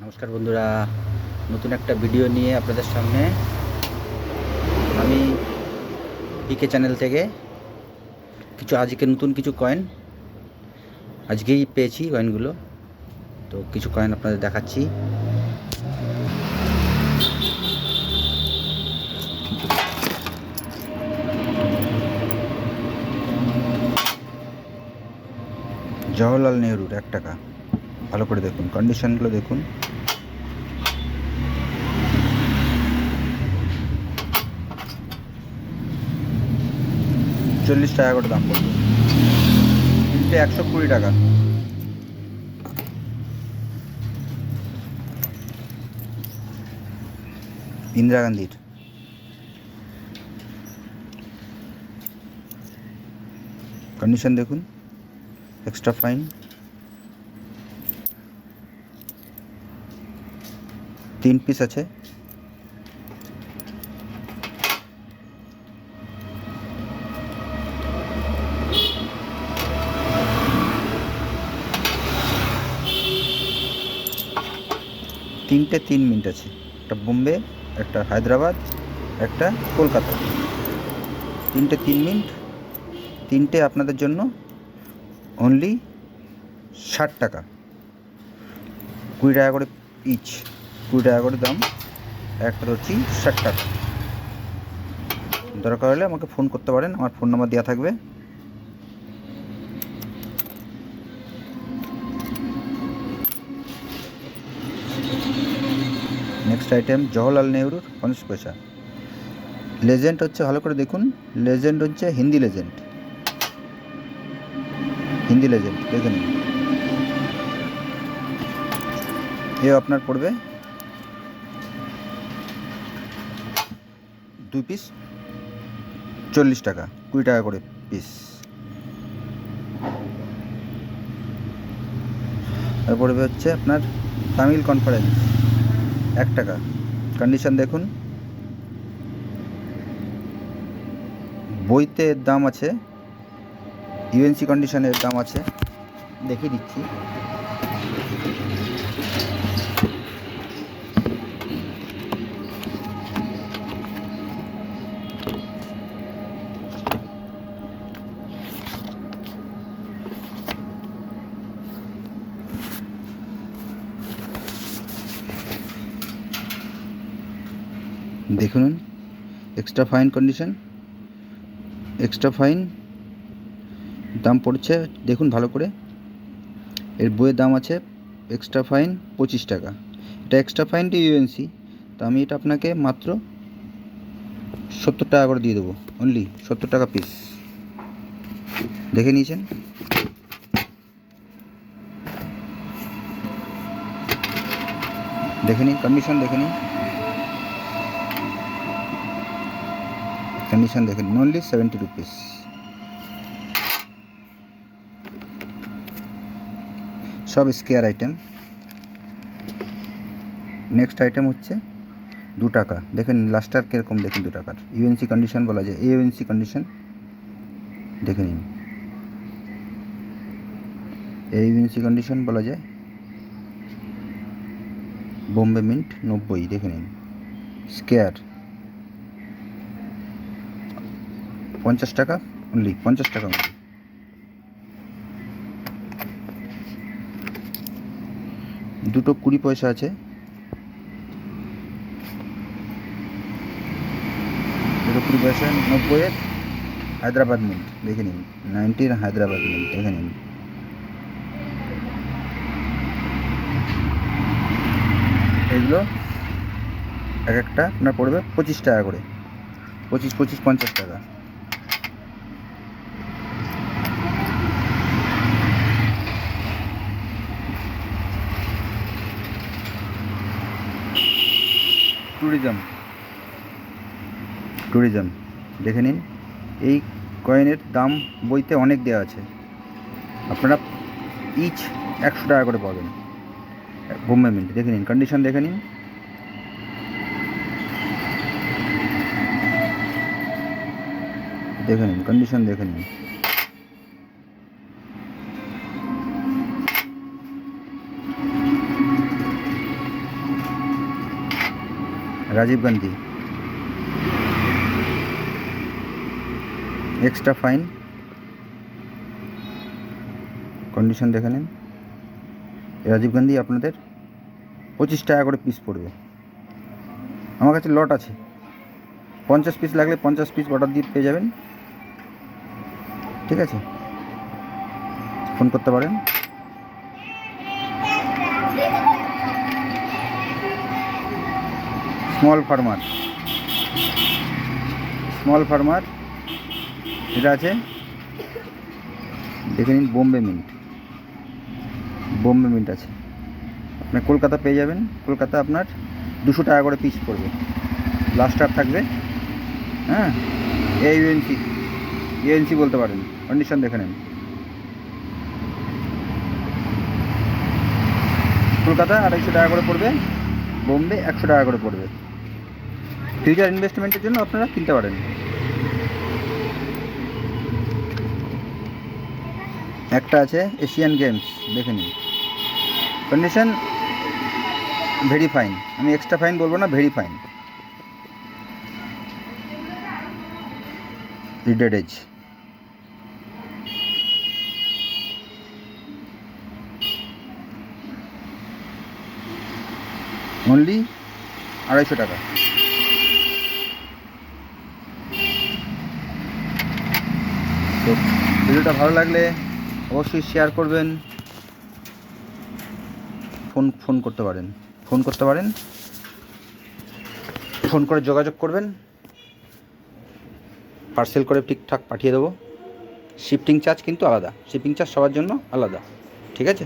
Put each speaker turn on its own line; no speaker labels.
নমস্কার বন্ধুরা, নতুন একটা ভিডিও নিয়ে আপনাদের সামনে আমি পিকে চ্যানেল থেকে আজকে নতুন কিছু কয়েন আজকেই পেয়েছি। কয়েনগুলো তো কিছু কয়েন আপনাদের দেখাচ্ছি। জওহরলাল নেহরুর 1 টাকা, ভালো করে দেখুন, কন্ডিশনগুলো দেখুন। ৳40 করে দাম পড়বে, কিনতে 120 টাকা। ইন্দিরা গান্ধীর কন্ডিশন দেখুন, এক্সট্রা ফাইন। তিন পিস আছে। তিনটে 3 মিনিট আছে, একটা বোম্বে, একটা হায়দ্রাবাদ, একটা কলকাতা। তিনটে 3 মিনিট, তিনটে আপনাদের জন্য অনলি 60 টাকা, 20 টাকা করে ইচ, 20 টাকা করে দাম। একটা ধরছি 60 টাকা। দরকার হলে আমাকে ফোন করতে পারেন, আমার ফোন নাম্বার দেওয়া থাকবে। নেক্সট আইটেম জওহরলাল নেহরুর 50 পয়সা। লেজেন্ড হচ্ছে, ভালো করে দেখুন, লেজেন্ড হচ্ছে হিন্দি লেজেন্ড, হিন্দি লেজেন্ড দেখে নিন। এও আপনার পড়বে 2 পিস 40 টাকা, 20 টাকা করে পিস। আর পড়বে হচ্ছে আপনার তামিল কনফারেন্স 1 টাকা। কন্ডিশন দেখুন, বইতে এর দাম আছে, ইউএনসি কন্ডিশনের দাম আছে, দেখিয়ে দিচ্ছি। দেখুন, extra fine condition, extra fine দাম পড়ছে, দেখুন ভালো করে। এর বইয়ের দাম আছে এক্সট্রা ফাইন 25 টাকা। এটা এক্সট্রা ফাইনটি ইউএনসি, তো আমি এটা আপনাকে মাত্র 70 টাকা করে দিয়ে দেবো, অনলি 70 টাকা পিস। দেখে নিয়েছেন, দেখে নিন কন্ডিশন, দেখে নিন কন্ডিশন, দেখে নিন, অনলি 70 রুপিস। সব স্কেয়ার আইটেম। নেক্সট আইটেম হচ্ছে 2 টাকা, দেখেন লাস্টার কীরকম, দেখুন 2 টাকার ইউএনসি কন্ডিশন বলা যায়, ইউএনসি কন্ডিশন দেখে নিন, ইউএনসি কন্ডিশন বলা যায়। বোম্বে মিন্ট 90, দেখে নিন। স্কেয়ার 50 টাকা, অনলি 50 টাকা অনলি। দুটো 20 পয়সা আছে, দুটো 20 পয়সা, 90-এর হায়দ্রাবাদ মিন্ট দেখে নিন, 90-এর হায়দ্রাবাদ মিন্ট দেখে নিন। এগুলো এক একটা আপনার পড়বে 25 টাকা করে, 25 50 টাকা। ট্যুরিজম দেখে নিন, এই কয়েনের দাম বইতে অনেক দেওয়া আছে, আপনারা ইচ 100 টাকা করে পাবেন। বোম্বে মিন্ট দেখে নিন, কন্ডিশন দেখে নিন, দেখে নিন কন্ডিশন দেখে নিন। Rajiv Gandhi, extra fine condition দেখে নিন। রাজীব গান্ধী আপনাদের 25 টাকা করে পিস পড়বে। আমার কাছে লট আছে, 50 পিস লাগলে 50 পিস অর্ডার দিয়ে পেয়ে যাবেন। ঠিক আছে, ফোন করতে পারেন। স্মল ফার্মার এটা আছে, দেখে নিন। বোম্বে মিন্ট আছে, আপনার কলকাতা পেয়ে যাবেন। কলকাতা আপনার 200 টাকা করে পিস পড়বে, ব্লাস্টার থাকবে। হ্যাঁ, ইউএনসি বলতে পারেন, কন্ডিশন দেখে নেন। কলকাতা 250 টাকা করে পড়বে, বোম্বে 100 টাকা করে পড়বে। ফিউচার ইনভেস্টমেন্টের জন্য আপনারা কিনতে পারেন। একটা আছে এশিয়ান গেমস, দেখে নিন। কন্ডিশন ভেরি ফাইন, আমি এক্সট্রা ফাইন বলবো না, ভেরি ফাইন। রিডেড এজ, অনলি 250 টাকা। তো ভিডিওটা ভালো লাগলে অবশ্যই শেয়ার করবেন। ফোন করতে পারেন, ফোন করে যোগাযোগ করবেন, পার্সেল করে ঠিকঠাক পাঠিয়ে দেবো। শিফটিং চার্জ কিন্তু আলাদা, শিপিং চার্জ সবার জন্য আলাদা। ঠিক আছে।